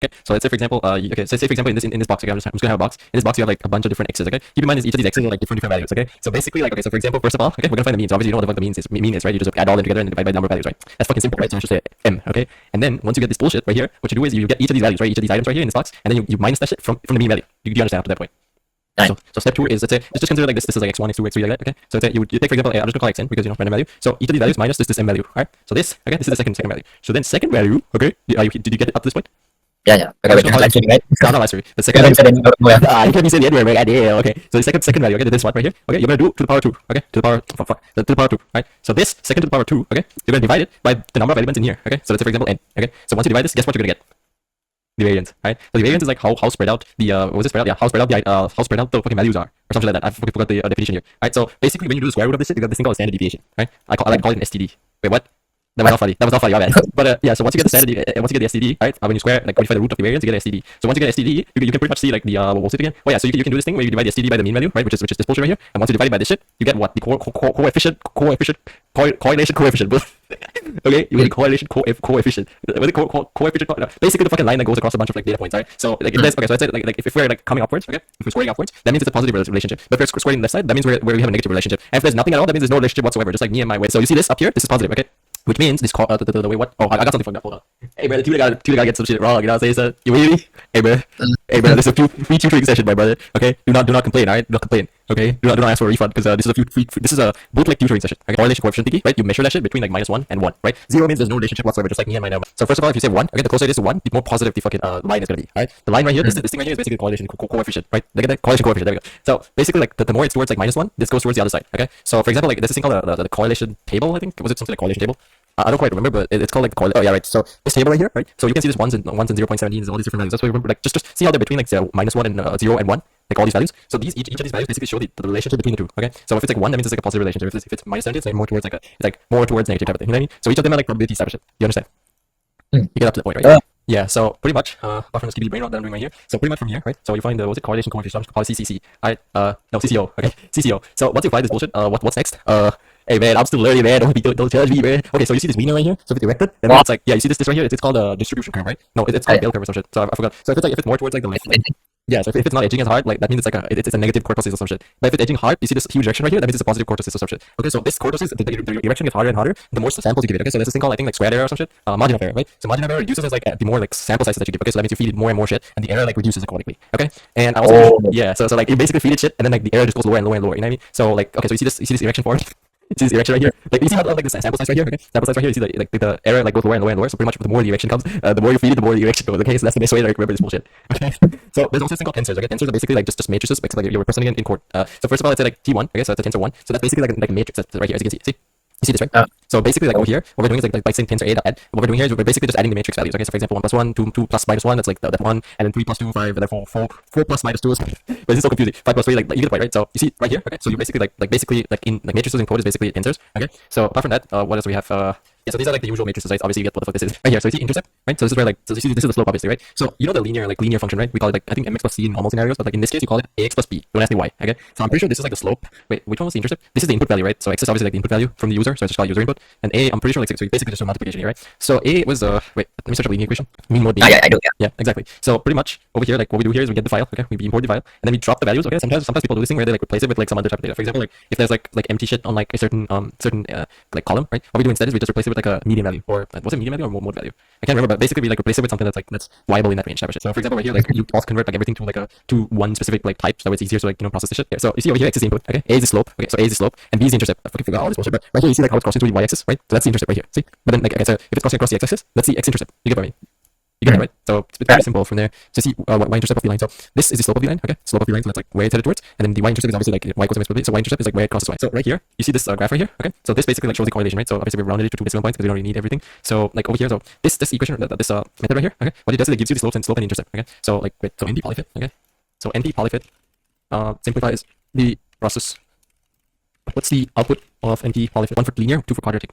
Okay, so let's say for example, okay, so say for example in this box, okay, I'm just gonna have a box. In this box you have like a bunch of different x's. Okay, keep in mind is each of these x's are like different values. Okay, so basically like okay, so for example, first of all, okay, we're gonna find the mean. So obviously you know what the fuck the mean is, right? You just add all them together and divide by the number of values, right? That's fucking simple, right? So I should say m. Okay, and then once you get this bullshit right here, what you do is you get each of these values, right? Each of these items right here in this box, and then you minus that shit from the mean value. Do you understand up to that point? So step 2 is let's say just consider like this is like x1, x2, x3 like that. Okay, so let's say you take for example, I'm just gonna call x n because you know random value. So each of these values minus this m value. Alright, so this okay, this is the second value. So then second value, okay, did you get it up to this point? Yeah. Okay, wait, not live right? No, not last week. The second value. You can't be saying the N-word, right? Okay. So the second value, okay, this one right here. Okay, you're gonna do to the power 2. Okay, to the power to the power 2. Right. So this second to the power 2. Okay, you're gonna divide it by the number of elements in here. Okay. So let's say for example n. Okay. So once you divide this, guess what you're gonna get? The variance, right? So the variance is like how spread out the what was it spread out? Yeah, how spread out the fucking values are, or something like that. I forgot the definition here. Right. So basically, when you do the square root of this shit, you got this thing called standard deviation, right? I like to call it an STD. Wait, what? That was not funny. That was not funny, my bad. But yeah, so once you get the standard, once you get the STD, right? When you square, like when you find the root of the variance, you get an STD. So once you get an STD, you can pretty much see like the what was it again? Oh yeah, so you can do this thing where you divide the STD by the mean value, right? Which is this bullshit right here. And once you divide it by this shit, you get what? The correlation coefficient. Okay, you get the correlation coefficient. Basically the fucking line that goes across a bunch of like data points, right? So like if this, okay, so let's say like if we're like coming upwards, okay, if we're squaring upwards, that means it's a positive relationship. But if we're squaring left side, that means we have a negative relationship. And if there's nothing at all, that means there's no relationship whatsoever. Just like me and my way. So you see this up here, this is positive, okay? Which means this the way what? Oh, I got something from that. Hold on. Hey, bro, the tutor gotta get some shit wrong. You know what I'm saying? So, you with me? Hey, bro. Hey, bro, this is a free tutoring session, my brother. Okay, do not complain. All right, do not complain. Okay, do not ask for a refund because this is a bootleg tutoring session. Okay, correlation coefficient thingy, right? You measure that shit between like -1 and 1, right? 0 means there's no relationship whatsoever, just like me and my now. So first of all, if you say 1, okay, the closer it is to 1, the more positive the fucking line is gonna be. All right, the line right here, this thing right here is basically correlation coefficient, right? Look at that correlation coefficient. There we go. So basically, like the more it's towards like -1, this goes towards the other side. Okay, so for example, like there's this thing called the correlation table. I think was it something like correlation table? I don't quite remember, but it's called like oh yeah, right. So this table right here, right? So you can see this ones and 0.17s and all these different values. That's what you remember. Like just see how they're between like -1 and 0 and 1, like all these values. So each of these values basically show the relationship between the two. Okay, so if it's like 1, that means it's like a positive relationship. If it's -70, it's like more towards more towards negative type of thing. You know what I mean? So each of them are like probability establishment. You understand? You get up to the point, right? Yeah, so pretty much, apart from the skibidi brain rot that I'm doing right here, so pretty much from here, right? So you find the correlation coefficient. I'm just gonna call it CCC. Alright, no CCO. Okay, CCO. So once you apply this bullshit, what's next? Hey man, I'm still learning, man. Don't judge me, man. Okay, so you see this wiener right here? So if it's erected, then it's like, yeah, you see this right here? It's called a distribution curve, right? No, it's called a bell curve or some shit. So I forgot. So if it's more towards like the left, yeah, so if it's not edging as hard, like that means it's a negative cortosis or some shit. But if it's edging hard, you see this huge direction right here, that means it's a positive cortosis or some shit. Okay, so this cortosis, the direction gets harder and harder, the more samples you give it. Okay, so there's this thing called I think like squared error or some shit, margin of error, right? So margin of error reduces as like the more like sample sizes that you give. Okay, so that means you feed it more and more shit, and the error like reduces accordingly. Okay, and I also yeah, so like you basically feed it shit, and then like the error just goes lower and lower and lower. You know what I mean? So like okay, so you see this erection form. You see this erection right here. Like you see how like the sample size right here. Okay, sample size right here. You see the error like goes lower and lower and lower. So pretty much the more the erection comes, the more you feed it, the more the erection goes. Okay, so that's the best way to like, remember this bullshit. Okay, so there's also this thing called tensors. Okay, tensors are basically like just matrices, like you're representing in court. So first of all, let's say like T1. Okay, so that's a tensor 1. So that's basically like a matrix that's right here, as you can see. You see this, right? So basically, like over here, what we're doing is like saying tensor A dot add. What we're doing here is we're basically just adding the matrix values. Okay, so for example, 1 plus 1, 2 plus minus 1, that's like that 1, and then 3 plus 2, 5, and then 4 plus minus 2 is. But this is so confusing. 5 plus 3, like you get the point, right? So you see right here. Okay, so you basically basically in like matrices in code is basically tensors. Okay, so apart from that, what else do we have? Yeah, so these are like the usual matrices, right? Obviously, you get what the fuck this is right here. So you see intercept, right? So this is where like so you see this is the slope, obviously, right? So you know the linear function, right? We call it like I think mx plus c in normal scenarios, but like in this case, you call it ax plus b. Don't ask me why. Okay, so I'm pretty sure this is like the slope. Wait, which one was the intercept? This is the input value, right? So x is obviously like the input value from the user, so it's just called user input. And a, I'm pretty sure like so basically just a multiplication here, right? So a was wait, let me search up the linear equation. Mean mode. Yeah, I do. Yeah, exactly. So pretty much over here, like what we do here is we get the file. Okay, we import the file, and then we drop the values. Okay, sometimes people do this thing where they like replace it with like some other type of data. For example, like if there's like empty shit on like a certain like column, right? What we do instead is we just replace it with like a median value or was it median value or mode value? I can't remember, but basically we like replace it with something that's viable in that range type of shit. So for example, right here, like you also convert like everything to one specific like type, so it's easier to like process the shit. Yeah, so you see over here, x is the input. Okay, a is the slope. Okay, so a is the slope, and b is the intercept. I fucking forgot all this bullshit, but right here you see like how it's crossing through the y-axis, right? So that's the intercept right here. See, but then like okay, so if it's crossing across the x-axis, that's the x-intercept. You get what I mean? You get it, right? So it's very simple from there to see y-intercept of the line. So this is the slope of the line, okay? Slope of the line, so that's like where it's headed towards. And then the y-intercept is obviously like y equals mx plus b. So y-intercept is like where it crosses y. So right here, you see this graph right here, okay? So this basically like shows the correlation, right? So obviously we've rounded it to 2 decimal points because we don't really need everything. So like over here, so this equation, this method right here, okay? What it does is it gives you the slope and intercept, okay? So like wait, so NP polyfit, okay? So NP polyfit simplifies the process. What's the output of NP polyfit? 1 for linear, 2 for quadratic.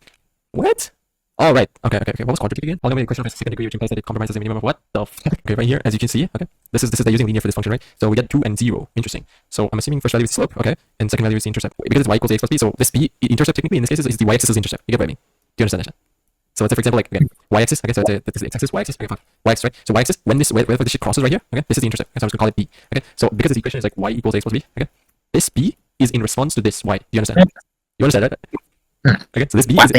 What? All right. Okay. What was quadratic again? Polynomial equation of a second degree, which implies that it compromises the minimum of what the fuck? Okay, right here, as you can see. Okay, this is they're using linear for this function, right? So we get 2 and 0. Interesting. So I'm assuming first value is slope, okay, and second value is the intercept because it's y equals ax plus b. So this b intercept technically in this case is the y-axis intercept. You get what I mean? Do you understand that? So let's say, for example, like, again, y-axis, okay, so it's this is the x-axis, y-axis, okay, fuck, y-axis, right? So y-axis, when this shit crosses right here, okay, this is the intercept, okay, so I'm just gonna call it b, okay? So because this equation is like y equals a plus b, okay, this b is in response to this y. Do you understand? You understand, right? Okay, so this b is,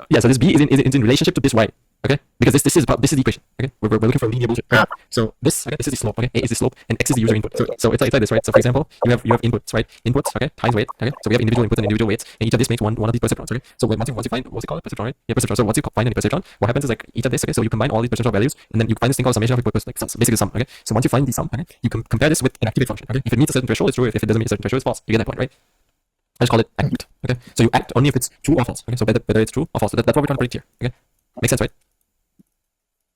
yeah, so this b is in relationship to this y, okay? Because this is the equation, okay? We're looking for linear bullshit. Right? So this, okay, this is the slope, okay? A is the slope, and x is the user input. So it's like this, right? So for example, you have inputs, right? Inputs, okay, times weight, okay? So we have individual inputs and individual weights, and each of these makes one of these perceptrons, okay? So once you find, what's it called, perceptron, right? Yeah, perceptron. So once you find any perceptron, what happens is like each of this, okay? So you combine all these perceptron values, and then you find this thing called summation of inputs, like basically sum, okay? So once you find the sum, okay, you can compare this with an activate function, okay? If it meets a certain threshold, it's true. If it doesn't meet a certain threshold, it's false. You get that point, right? I just call it act. Okay, so you act only if it's true or false. Okay, so whether it's true or false. That's what we're trying to predict here. Okay, makes sense, right?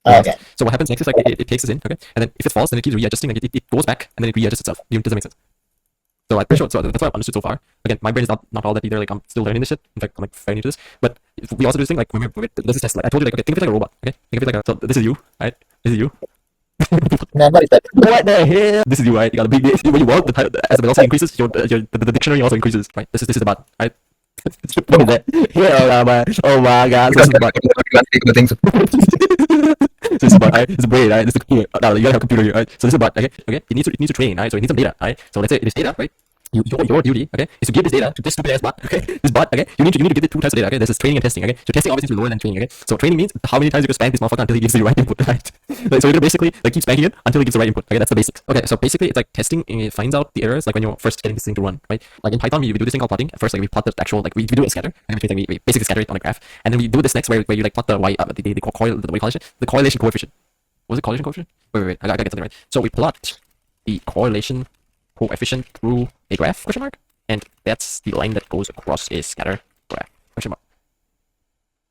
Okay. So what happens next is like it takes this in. Okay, and then if it's false, then it keeps readjusting. Like it goes back and then it readjusts itself. Does that make sense? So I'm pretty sure. So that's what I've understood so far. Again, my brain is not all that either. Like I'm still learning this shit. In fact, I'm like very new to this. But we also do this thing like when this is test. Like I told you, like okay, think of it like a robot. Okay, think of it like so this is you, right? This is you. No, what is that? What the hell? This is you, right? You got a big when you walk, as the velocity increases, the dictionary also increases, right? This is the bot, right? What is that? Oh my god, so this is the bot. Things. So this is bot, right? This is brain, right? This is the computer. No, you gotta have a computer here, right? So this is a bot, okay? Okay? It needs to train, right? So it needs some data, right? So let's say it is data, right? Your duty, okay, is to give this data to this stupid ass bot, okay? This bot, okay? You need to give it two types of data, okay? This is training and testing, okay? So testing obviously is lower than training, okay? So training means how many times you can spank this motherfucker until he gives you the right input, right? Like, so you're gonna basically like keep spanking it until he gives the right input, okay? That's the basics. Okay, so basically it's like testing, it finds out the errors like when you're first getting this thing to run, right? Like in Python, we do this thing called plotting. At first, like we plot the actual, like we do a scatter, and we basically scatter it on a graph, and then we do this next where you like plot the the correlation coefficient. Was it correlation coefficient? Wait, I gotta get something right. So we plot the correlation coefficient through a graph, question mark? And that's the line that goes across a scatter graph, question mark.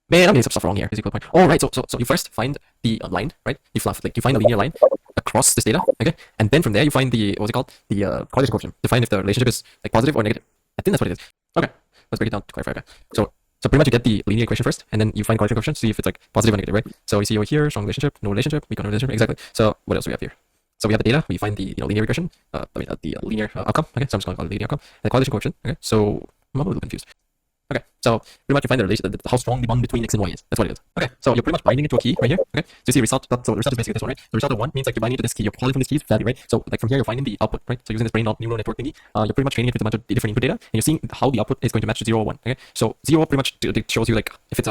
Man, I'm getting some stuff wrong here. Is equal point. Oh, right. So you first find the line, right? You find a linear line across this data, okay? And then from there you find the what's it called? The correlation coefficient. To find if the relationship is like positive or negative. I think that's what it is. Okay, let's break it down to clarify. Okay, so pretty much you get the linear equation first, and then you find correlation coefficient, see if it's like positive or negative, right? So you see over here, strong relationship, no relationship, weak relationship, exactly. So what else do we have here? So we have the data, we find the linear regression, the linear outcome. Okay, so I'm just going to call it linear outcome. And the correlation coefficient. Okay, so I'm a little confused. Okay, so pretty much you find the relation, how strong the bond between x and y is. That's what it is. Okay, so you're pretty much binding it to a key right here. Okay, so you see result. So the result is basically this one, right? The result of 1 means like you're binding to this key. You're calling from this key's value, right? So like from here you're finding the output, right? So using this brain neural network thingy, you're pretty much training it with a bunch of different input data, and you're seeing how the output is going to match to 0 or 1. Okay, so 0 pretty much shows you like if it's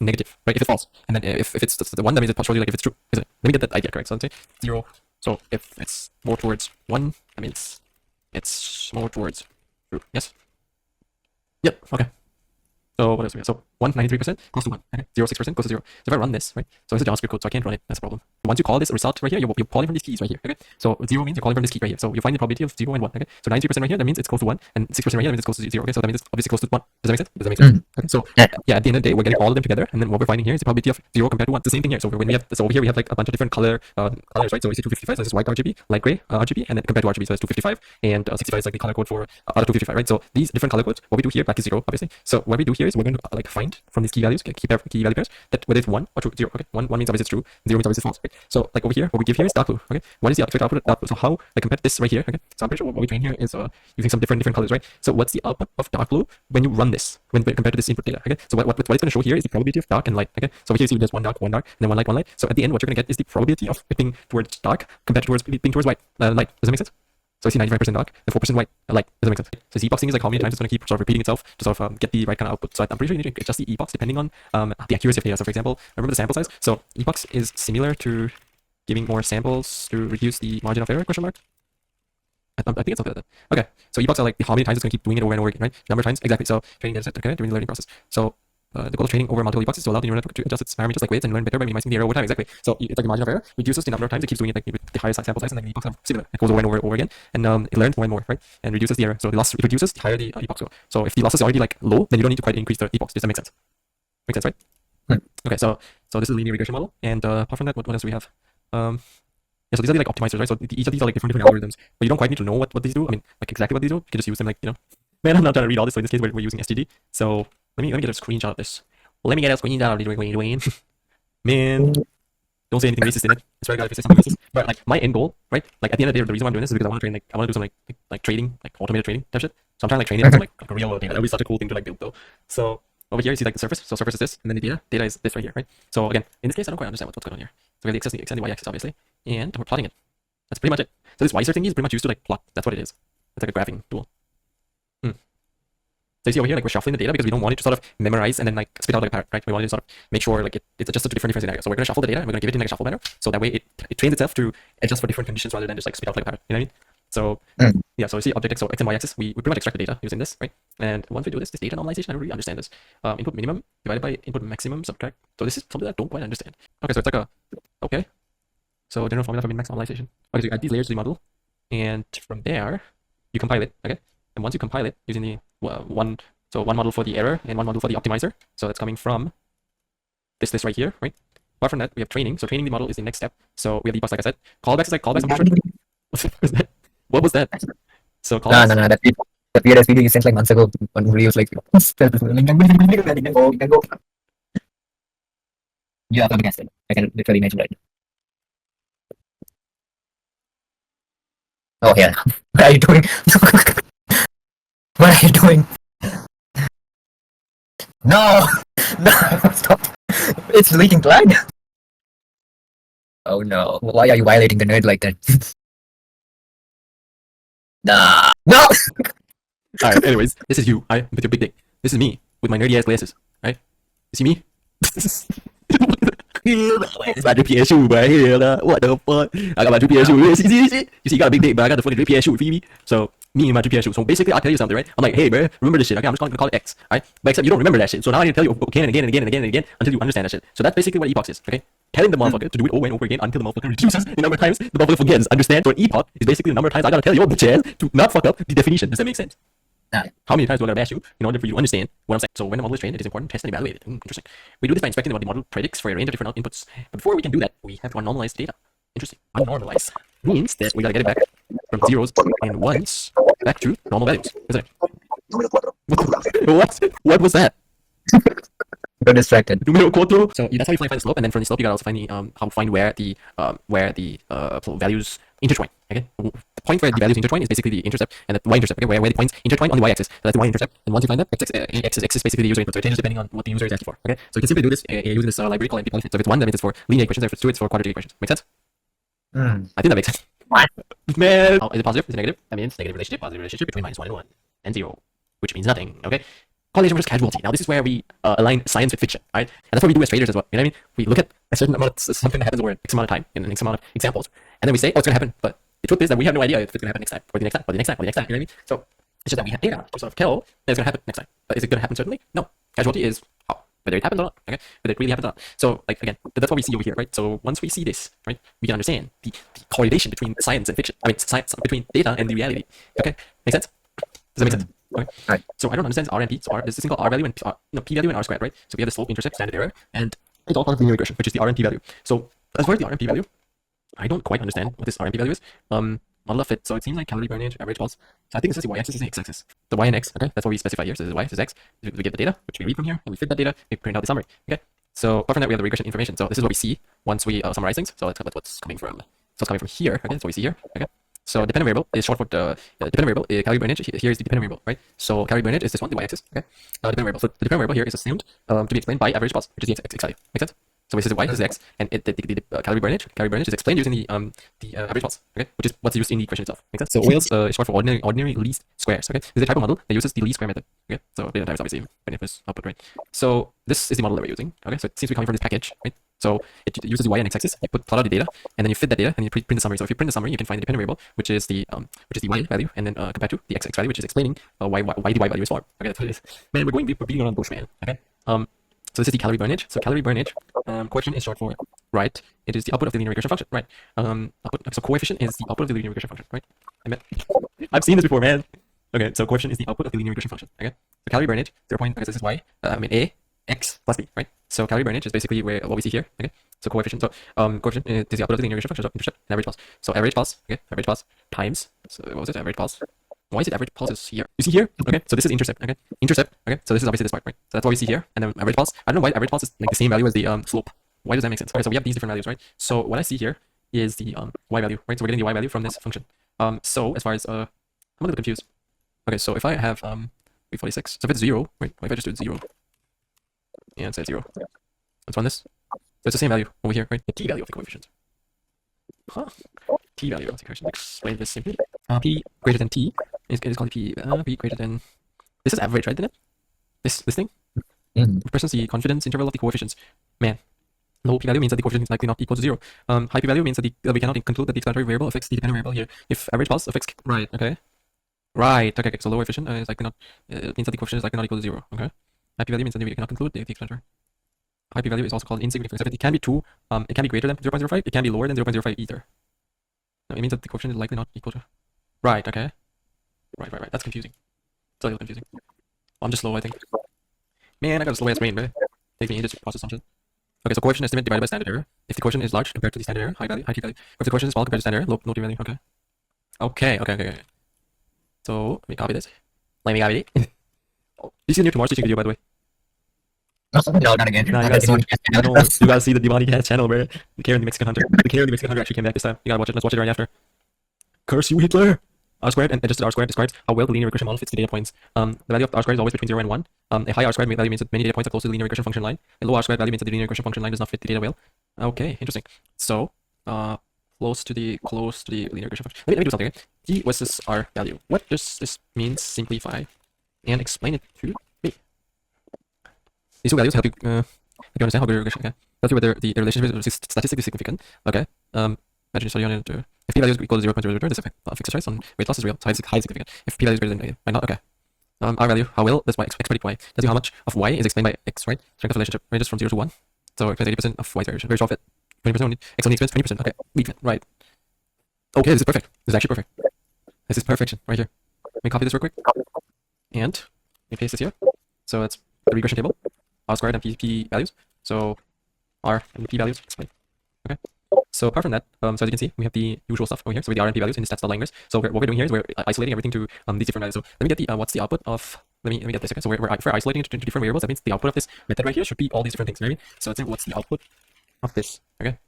negative, right? If it's false, and then if it's the 1, that means it shows you like if it's true. Is it? Let me get that idea correct. So let's say 0. So if it's more towards 1, that means it's more towards true. Yes. Yep. Okay. So what else we have? So 193% close to 1. Okay. 0.6% close to 0. So if I run this, right? So it's a JavaScript code, so I can't run it. That's the problem. Once you call this result right here, you're calling from these keys right here. Okay. So 0 means you're calling from this key right here. So you find the probability of 0 and 1. Okay. So 93% right here, that means it's close to 1, and 6% right here, that means it's close to 0. Okay. So that means it's obviously close to 1. Does that make sense? Does that make sense? Okay. So yeah, at the end of the day, we're getting all of them together, and then what we're finding here is the probability of 0 compared to 1. It's the same thing here. So when we have over here we have like a bunch of different colors, right? So we see 255, so this is white RGB, light gray RGB, and then compared to RGB, so that's 255, and 65 is like the color code for other 255, right? So these different color codes, what we do here, back to 0, obviously. So what we do here is we're going to like find from these key values, key value pairs, that whether it's 1 or 2, 0. Okay, 1 means obviously it's true, 0 means obviously it's false. Right? So like over here, what we give here is dark blue. Okay, 1 is the expected output. So how like compared to this right here? Okay, so I'm pretty sure what we train here is using some different colors, right? So what's the output of dark blue when you run this when compared to this input data? Okay, so what it's going to show here is the probability of dark and light. Okay, so over here you see there's one dark, and then one light. So at the end, what you're going to get is the probability of it being towards dark compared to being towards white light. Does that make sense? So I see 95% dark and 4% white light. Does that make sense? So this epoch thing is like how many times it's going to keep sort of repeating itself to sort of get the right kind of output. So I'm pretty sure you need to adjust the epochs depending on the accuracy of data. So for example, remember the sample size. So epochs is similar to giving more samples to reduce the margin of error? Question mark. I think it's something like that. Okay. So epochs are like how many times it's going to keep doing it over and over again, right? Number of times. Exactly. So training data set, okay, during the learning process. So the goal of training over multiple epochs is to allow the neural network to adjust its parameters like weights and learn better by minimizing the error over time. Exactly. So it's like the margin of error reduces the number of times it keeps doing it like with the higher sample size, and then the epochs are similar. It goes over and over again, and it learns more and more, right? And reduces the error. So the loss it reduces the higher the epochs go. So if the loss is already like low, then you don't need to quite increase the epochs. Does that make sense? Makes sense, right? Okay. So this is a linear regression model, and apart from that, what else do we have? Yeah, so these are the like optimizers, right? So each of these are like different algorithms, but you don't quite need to know what these do. I mean, like exactly what these do. You can just use them, like, you know. Man, I'm not trying to read all this. So in this case, we're using SGD. So let me get a screenshot of this. Let me get a screenshot of this. Man, don't say anything racist in it. I swear to God, if you say something racist. But like my end goal, right? Like at the end of the day, the reason why I'm doing this is because I want to train, like I want to do some like trading, like automated trading type shit. So I'm trying to like train it into like a real world thing. That would be such a cool thing to like build though. So over here you see like the surface. So surface is this, and then the data. Data is this right here, right? So again, in this case, I don't quite understand what's going on here. So we have the x and the y-axis, obviously, and we're plotting it. That's pretty much it. So this y-ser thingy is pretty much used to like plot. That's what it is. It's like a graphing tool. So you see over here, like we're shuffling the data because we don't want it to sort of memorize and then like spit out like a parrot, right? We want it to sort of make sure like it's adjusted to different scenarios. So we're gonna shuffle the data and we're gonna give it in like a shuffle manner. So that way it trains itself to adjust for different conditions rather than just like spit out like a parrot. You know what I mean? So yeah, so you see object X, so X and Y axis, we pretty much extract the data using this, right? And once we do this data normalization, I don't really understand this. Input minimum divided by input maximum subtract. So this is something that I don't quite understand. Okay, so it's like a okay. So general formula for min max normalization. Okay, so you add these layers to the model, and from there you compile it. Okay, and once you compile it using the one model for the error and one model for the optimizer. So that's coming from this right here, right? Apart from that, we have training. So training the model is the next step. So we have debug, like I said. Callbacks is like callbacks. I'm not sure. What was that? What was that? So callbacks. No. That weird video you sent like months ago on videos like you can go. You are up against it. I can literally imagine right now. Oh yeah. What are you doing? What are you doing? No! No! Stop! It's leaking blood! Oh no. Why are you violating the nerd like that? Nah! No! Alright, anyways, this is you, alright, with your big dick. This is me, with my nerdy ass glasses, right? You see me? It's my drippy ass shoe, bro. What the fuck? I got my drippy ass shoe. You see, you got a big dick, but I got the fucking drippy ass shoe, Phoebe. So, me and my drippy ass shoe. So basically, I'll tell you something, right? I'm like, hey, bro, remember this shit. Okay, I'm just gonna call it X, right? But except you don't remember that shit. So now I need to tell you again and again and again and again and again until you understand that shit. So that's basically what epoch is, okay? Telling the motherfucker to do it over and over again until the motherfucker reduces the number of times the motherfucker forgets. Understand? So an epoch is basically the number of times I gotta tell your bitch ass to not fuck up the definition. Does that make sense? How many times do I gotta bash you in order for you to understand what I'm saying? So when the model is trained, it is important to test and evaluate it. Interesting. We do this by inspecting what the model predicts for a range of different inputs. But before we can do that, we have to normalize data. Interesting. Unnormalize means that we gotta get it back from zeros and ones back to normal values. Isn't it? What was that? Got distracted. Numero cuatro. So that's how you find the slope, and then from the slope you gotta also find the how to find where the values intertwine. Okay, the point where the values intertwine is basically the intercept and the y-intercept. Okay, where the points intertwine on the y-axis. So that's the y-intercept. And once you find that, x is basically the user input. So it changes depending on what the user is asking for. Okay, so you can simply do this using this library called NP function. So if it's 1, that means it's for linear equations. If it's 2, it's for quadratic equations. Make sense? I think that makes sense. What? Man, is it positive? Is it negative? That means negative relationship between -1 and 1 and 0, which means nothing. Okay. Correlation versus casualty. Now this is where we align science with fiction, right? And that's what we do as traders as well. You know what I mean? We look at a certain amount of something that happens over X amount of time in an X amount of examples, and then we say, oh, it's gonna happen. But the truth is that we have no idea if it's gonna happen next time, or the next time, or the next time, or the next time. You know what I mean? So it's just that we have data to sort of tell that it's gonna happen next time. But is it gonna happen certainly? No. Casualty is how, whether it happens or not. Okay, whether it really happens or not. So like again, that's what we see over here, right? So once we see this, right, we can understand the correlation between science and fiction. I mean, science between data and the reality. Okay, make sense? Does that make sense? Okay. Right. So I don't understand R and P. So there's this thing called R value and P value and R squared, right? So we have the slope, intercept, standard error, and it's all part of the linear regression, which is the R and P value. So as far as the R and P value, I don't quite understand what this R and P value is. Model of fit. So it seems like calorie burnage, average pulse. So I think this is the y-axis and the x-axis. The y and x. Okay, that's what we specify here. So this is y, this is x. We get the data, which we read from here, and we fit that data. We print out the summary. Okay. So apart from that, we have the regression information. So this is what we see once we summarize things. So that's what's coming from. So it's coming from here. Okay, that's what we see here. Okay. So dependent variable is short for the dependent variable. Calorie burnage here is the dependent variable, right? So calorie burnage is this one, the y-axis. Okay. Dependent variable. So the dependent variable here is assumed to be explained by average pulse, which is the x value. Make sense? So this is y, this is x, and the calorie burnage is explained using the average pulse, okay, which is what's used in the equation itself. Make sense? So OILS is short for ordinary least squares. Okay, this is a type of model that uses the least square method. Okay, so data type is obviously benefits output, right? So this is the model that we're using. Okay, so it seems to be coming from this package, right? So it uses the y and x axis. You plot out the data, and then you fit that data, and you print the summary. So if you print the summary, you can find the dependent variable, which is the y value, and then compared to the x value, which is explaining why the y value is formed. Okay, that's what it is. Man, we're beating around the bush, man. Okay. So this is the calorie burnage. So calorie burnage coefficient is short for, right? It is the output of the linear regression function, right? So coefficient is the output of the linear regression function, right? I've seen this before, man. Okay, so coefficient is the output of the linear regression function. Okay, so calorie burnage 0. Okay, so this is y. A x plus b, right? So calorie burnage is basically what we see here. Okay, so coefficient. So coefficient is the output of the linear regression function. So intercept and average pulse. So average pulse. Okay, average pulse times. So what was it? Average pulse. Why is it average pulse is here? You see here? Okay, so this is intercept. Okay, intercept. Okay, so this is obviously this part, right? So that's what we see here. And then average pulse. I don't know why average pulse is like the same value as the slope. Why does that make sense? Okay, so we have these different values, right? So what I see here is the y value, right? So we're getting the y value from this function. So as far as I'm a little confused. Okay, so if I have 346, so if it's 0, right? What if I just do it 0? and set 0. Let's run this. So it's the same value over here, right? The t value of the coefficient. Huh. T value of the coefficient. Explain this simply. P greater than t is called p. P greater than. This is average, right? Isn't it? This thing represents the confidence interval of the coefficients. Man, low p value means that the coefficient is likely not equal to 0. High p value means that we cannot conclude that the explanatory variable affects the dependent variable here. If average pulse affects right, okay, right, okay. So low coefficient is likely not means that the coefficient is likely not equal to 0. Okay, high p value means that we cannot conclude the explanatory. High p value is also called insignificant. It can be 2. It can be greater than 0.05. It can be lower than 0.05 either. No, it means that the coefficient is likely not equal to. Right. Okay. Right. That's confusing. It's a little confusing. Well, I'm just slow, I think. Man, I got a slow ass brain, bro. Takes me ages to process something. Okay, so coefficient estimate divided by standard error. If the coefficient is large compared to the standard error, high value, high t value. If the coefficient is small compared to standard error, low t value. Okay. Okay. So let me copy this. Let me copy it. Oh, you see the new Tomorrow's Teaching video, by the way. No, not again. Nah, you gotta see the Devani Cat channel, bro. The Karen the Mexican Hunter. The Karen the Mexican Hunter actually came back this time. You gotta watch it. Let's watch it right after. Curse you, Hitler! R squared and adjusted R squared describes how well the linear regression model fits the data points. The value of R squared is always between 0 and 1. A high R squared value means that many data points are close to the linear regression function line. A low R squared value means that the linear regression function line does not fit the data well. Okay, interesting. So, close to the linear regression function. Let me do something. Okay? T versus R value. What does this mean? Simplify and explain it to me. These two values help you understand how good regression. Okay, help you whether the relationship is statistically significant. Okay. Imagine you study on it. If p value is equal to 0.00, this effect fixed choice on weight loss is real. So highly significant. If p value is greater than why not? Okay. R value, how well does y x predict y? Tells you how much of y is explained by x, right? Strength of relationship ranges from 0 to 1. So it explains 80% of y's variation. Very short fit. 20% only. X only explains 20%. Okay. Weak fit. Right. Okay, this is perfect. This is actually perfect. This is perfection right here. Let me copy this real quick. And let me paste this here. So it's the regression table. R squared and p values. So R and p values explain. Okay. So apart from that, so as you can see, we have the usual stuff over here. So with the R and P values in the stats.language. So what we're doing here is we're isolating everything to these different values. So let me get the what's the output of let me get this. Okay, so if we're isolating it into different variables, that means the output of this method right here should be all these different things. Right? So let's say what's the output of this? Okay.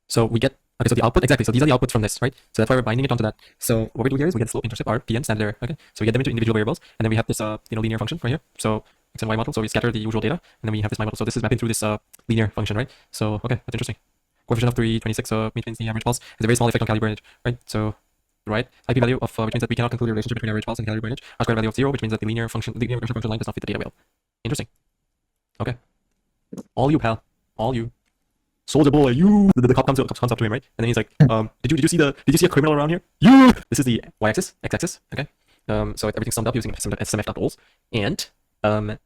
So we get so the output exactly. So these are the outputs from this, right? So that's why we're binding it onto that. So what we do here is we get slope, intercept, R, P, and standard error. Okay. So we get them into individual variables, and then we have this linear function right here. So X and Y model. So we scatter the usual data, and then we have this Y model. So this is mapping through this linear function, right? So okay, that's interesting. Coefficient of 326 means the average pulse has a very small effect on calorie burnage, right? So, right, IP value of which means that we cannot conclude a relationship between average pulse and calorie burnage. R squared value of 0, which means that the linear regression function line does not fit the data well. Interesting. Okay. All you, pal. All you. Soldier boy, you. The cop comes up to him, right? And then he's like, did you see a criminal around here? You. This is the y-axis, x-axis. Okay. So everything's summed up using smf.ols. And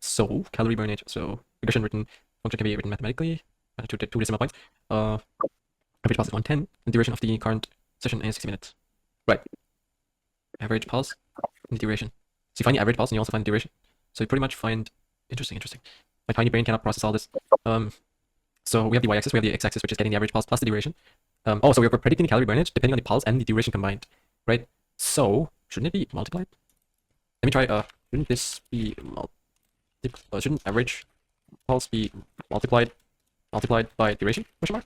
so calorie burnage. So regression function can be written mathematically. Two decimal points. Average pulse is 110. The duration of the current session is 60 minutes. Right. Average pulse and the duration. So you find the average pulse and you also find the duration. So you pretty much find interesting. My tiny brain cannot process all this. So we have the y-axis, we have the x-axis, which is getting the average pulse plus the duration. So we're predicting the calorie burnage depending on the pulse and the duration combined, right? So shouldn't it be multiplied? Let me try. Shouldn't this be shouldn't average pulse be multiplied by duration? Question mark.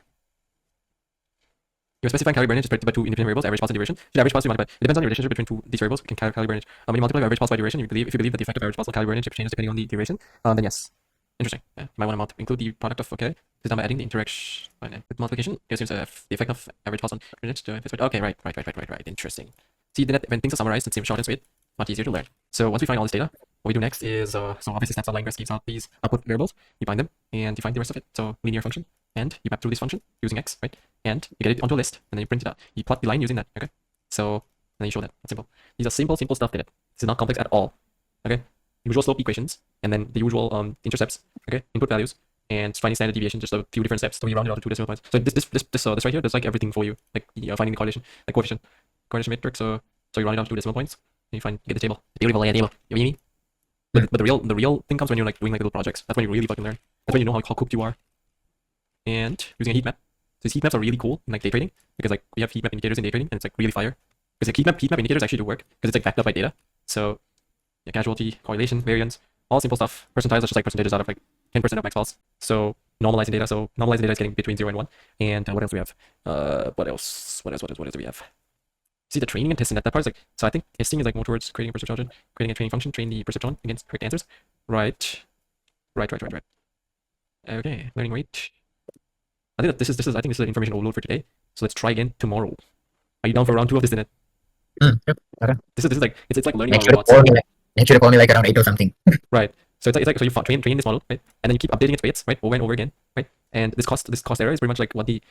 You're specifying calorie burnage is predicted by two independent variables, average pulse and duration. Should average pulse be multiplied? It depends on the relationship between these variables. Can calorie burnage. When you multiply average pulse by duration, if you believe that the effect of average pulse on calorie burnage changes depending on the duration, then yes. Interesting. Yeah, you might want to include the product of this is done by adding the interaction with multiplication. It assumes the effect of average pulse on burnage. Okay, right. Interesting. See, then when things are summarized and short and sweet, much easier to learn. So once we find all this data, what we do next is so obviously stats.language gives out these output variables. You bind them and you find the rest of it. So linear function, and you map through this function using x, right? And you get it onto a list, and then you print it out. You plot the line using that. Okay. So and then you show that. That's simple. These are simple stuff. This is not complex at all. Okay. Usual slope equations, and then the usual intercepts. Okay. Input values and finding standard deviation. Just a few different steps. So we round it out to 2 decimal points. So this right here, there's like everything for you. Like finding the correlation, like coefficient matrix. So you round it down to 2 decimal points. And you get the table. The beautiful table. You know what I mean? But the real thing comes when you're like doing like little projects. That's when you really fucking learn. That's when you know how cooked you are. And using a heat map. So these heat maps are really cool in like day trading because like we have heat map indicators in day trading and it's like really fire. Because like heat map indicators actually do work because it's like backed up by data. So yeah, casualty, correlation, variance, all simple stuff. Percentiles are just like percentages out of like 10% of max pulse. So normalizing data. So normalizing data is getting between 0 and 1. And what else do we have? What else do we have? See the training and testing that part is like, so I think testing is like more towards creating a perceptron, creating a training function, train the perceptron against correct answers. Right. Right. Okay, learning rate. I think that this is I think this is an information overload for today. So let's try again tomorrow. Are you down for round 2 of this dinner? Yep. Okay. This is like it's like learning Make about sure to robots. call me like around 8 or something. Right. So it's like so you train this model, right? And then you keep updating its weights, right, over and over again, right? And this cost error is pretty much like what the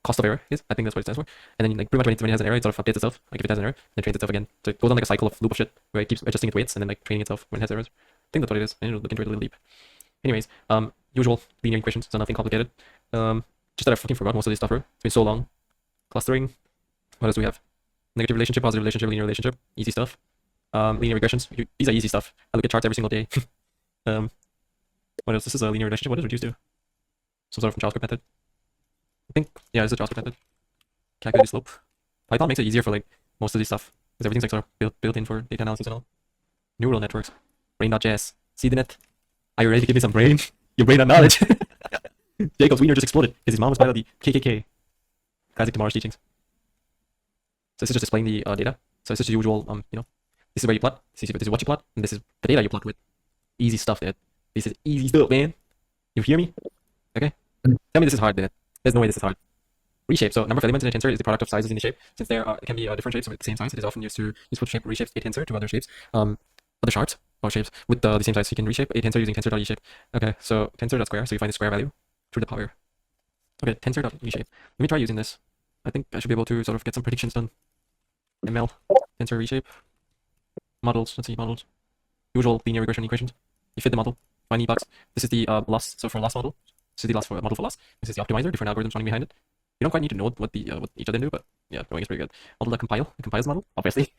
cost of error is. I think that's what it stands for. And then like pretty much when it has an error, it sort of updates itself. Like if it has an error, then it trains itself again. So it goes on like a cycle of loop of shit where it keeps adjusting its weights and then like training itself when it has errors. I think that's what it is. I need to look into it a little deep. Anyways, usual linear equations, so nothing complicated. Just that I fucking forgot most of this stuff. It's been so long. Clustering. What else do we have? Negative relationship, positive relationship, linear relationship, easy stuff. Linear regressions. These are easy stuff. I look at charts every single day. What else? This is a linear relationship. What does reduce do? Some sort of JavaScript method. I think, yeah, it's a JavaScript method. Calculate the slope. Python makes it easier for like most of this stuff because everything's like sort of built in for data analysis and all. Neural networks. Brain.js. See the net. Are you ready to give me some brain? Your brain and knowledge. Jacob's wiener just exploded because his mom was part of the KKK. Classic tomorrow's teachings. So this is just displaying the data. So it's just the usual, this is where you plot, this is what you plot, and this is the data you plot with. Easy stuff, Dad. This is easy stuff, man. You hear me? Okay? Tell me this is hard, Dad. There's no way this is hard. Reshape. So number of elements in a tensor is the product of sizes in the shape. Since there can be different shapes with the same size, it is often used to shape reshapes a tensor to other shapes. Other sharps or shapes with the same size. So you can reshape a tensor using tensor.reshape. Okay, so tensor.square. So you find the square value to the power. Okay, tensor.reshape. Let me try using this. I think I should be able to sort of get some predictions done. ML, tensor reshape, models, let's see, models. Usual linear regression equations. You fit the model, find the box. This is the loss, so for loss model. This is the model for loss. This is the optimizer, different algorithms running behind it. You don't quite need to know what each of them do, but yeah, knowing is pretty good. Model that compile, it compiles the model, obviously.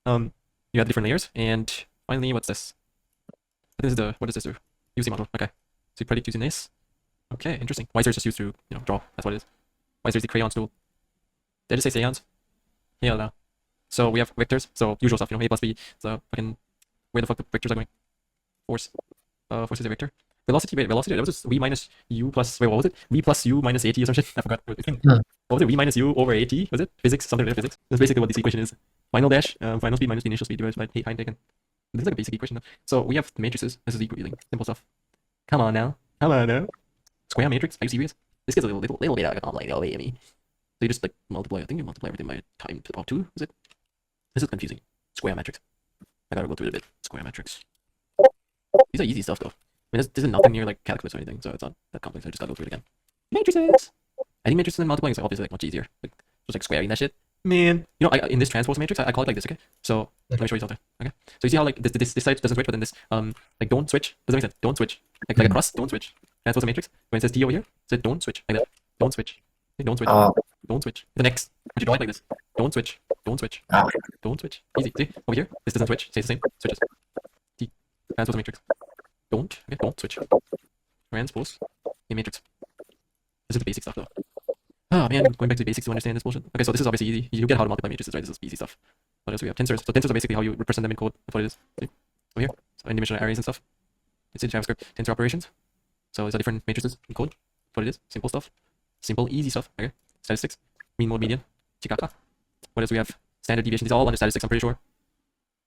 You have different layers, and finally, what's this? What does this do? Use the model, okay. So you predict using this. Okay, interesting. Wiser is just used to, draw, that's what it is. Wiser is the crayons tool. Did I just say seance? Hell no. So we have vectors, so usual stuff, a plus b, so fucking, where the fuck the vectors are going? Force is a vector. Velocity, that was just v minus u plus, wait, what was it? V plus u minus at or some shit, I forgot. What was it, v minus u over at, was it? Physics, something related to physics. That's basically what this equation is. Final dash, final speed minus the initial speed divided by time taken. This is like a basic equation though. So we have matrices, this is equaling, simple stuff. Come on now. Square matrix, are you serious? This gets a little bit complicated, so you just like multiply, I think you multiply everything by time to the power 2, is it? This is confusing. Square matrix. I gotta go through it a bit. Square matrix. These are easy stuff though. I mean, this is nothing near like calculus or anything, so it's not that complex. I just gotta go through it again. Matrices! I think matrices and multiplying is like, obviously like much easier. Like, just like squaring that shit. Man. In this transpose matrix, I call it like this, okay? So, let me show you something, okay? So you see how like this side doesn't switch, but then this, like don't switch. Doesn't make sense. Don't switch. Like a cross, don't switch. Transpose a matrix. When it says T over here, it says don't switch. Like that. Don't switch. Don't switch. Don't switch. The next. But you draw it like this. Don't switch. Don't switch. Don't switch. Easy. See? Over here, this doesn't switch. Stays the same. Switches. T. Transpose a matrix. Don't. Okay, don't switch. Transpose a matrix. This is the basic stuff though. Oh man, going back to the basics to understand this bullshit. Okay, so this is obviously easy. You get how to multiply matrices, right? This is easy stuff. What else do we have? Tensors. So tensors are basically how you represent them in code. That's what it is. See? Over here. So n-dimensional arrays and stuff. It's in JavaScript. Tensor operations. So these are different matrices in code. That's what it is. Simple stuff. Simple, easy stuff. Okay. Statistics. Mean, mode, median. Chicaka. What else do we have? Standard deviation. These are all under statistics, I'm pretty sure.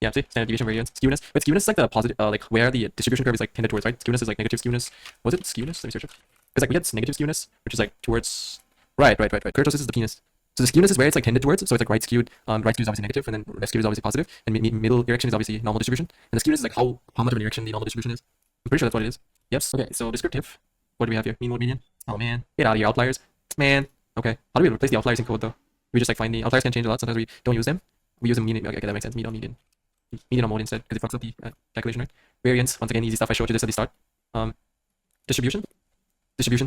Yeah, see? Standard deviation, variance, skewness. But skewness is like the positive, like where the distribution curve is like tended towards, right? Skewness is like negative skewness. Was it skewness? Let me search it. Because like we had negative skewness, which is like towards. Right. Kurtosis is the penis. So the skewness is where it's like tended towards. So it's like right skewed. Right skewed is obviously negative, and then left skewed is obviously positive, and middle direction is obviously normal distribution. And the skewness is like how much of a direction the normal distribution is. I'm pretty sure that's what it is. Yes. Okay. So descriptive. What do we have here? Mean, mode, median. Oh man, get out of here, outliers. Man. Okay. How do we replace the outliers in code though? We just like find the outliers can change a lot. Sometimes we don't use them. We use them median. Okay, that makes sense. Median. Median or mode instead because it fucks up the calculation, right? Variance. Once again, easy stuff. I showed you this at the start. Distribution.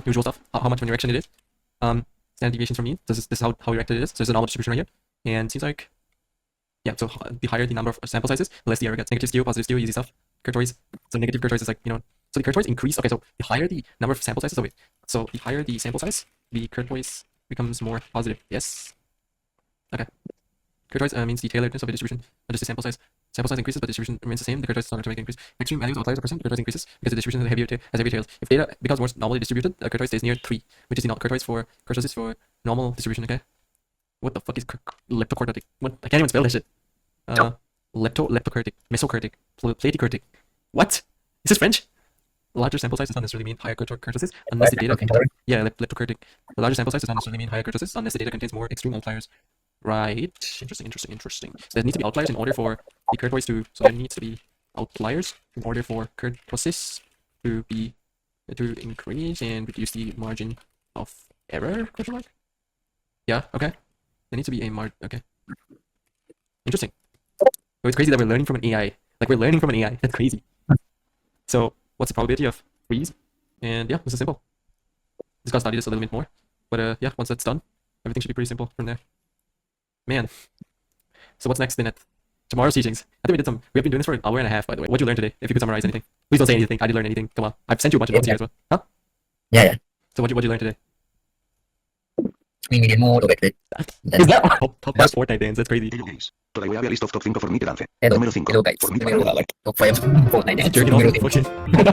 Usual stuff. How much of an direction it is. Standard deviations from mean. This is how directed it is. So there's a normal distribution right here. And it seems like, yeah, so the higher the number of sample sizes, the less the error gets. Negative skew, positive skew, easy stuff. Kurtoise. So negative kurtoise is like, so the kurtoise increase. Okay, so the higher the number of sample sizes, so the higher the sample size, the kurtoise becomes more positive. Yes. Okay. Kurtoise means the tailoredness of a distribution, not just the sample size. Sample size increases, but distribution remains the same. The kurtoise is not going to make an increase. Extreme values of outliers are present. The kurtoise increases because the distribution has heavier tails. If data becomes more normally distributed, the kurtoise stays near 3, which is the kurtoise for normal distribution. Okay. What the fuck is leptokurtic? What? I can't even spell this shit. Leptokurtic, mesokurtic, platykurtic. What? Is this French? larger sample size does not necessarily mean higher kurtosis unless the data. Okay, sorry. Yeah, leptokurtic. The larger sample size does not necessarily mean higher kurtosis unless the data contains more extreme outliers. Right. Interesting. So there needs to be outliers in order for the kurtosis to. So there needs to be outliers in order for kurtosis to increase and reduce the margin of error? Question mark. Yeah. Okay. There needs to be a Okay. Interesting. So it's crazy that we're learning from an AI. Like we're learning from an AI. That's crazy. So what's the probability of freeze? And yeah, this is simple. Just gotta study this a little bit more. But yeah, once that's done, everything should be pretty simple from there. Man. So what's next then at tomorrow's teachings? I think we have been doing this for an hour and a half, by the way. What'd you learn today? If you could summarize anything. Please don't say anything. I didn't learn anything. Come on. I've sent you a bunch of notes here as well. Huh? Yeah. So what'd you learn today? We needed more of it. Is that top 5 Fortnite dance? That's crazy. Hello guys. Today we have a list of top 5 for Meet Dance. Hello, Número 5. hello guys. For Meet Número like top 5 Fortnite dance. Jerking Número off. 5. Okay.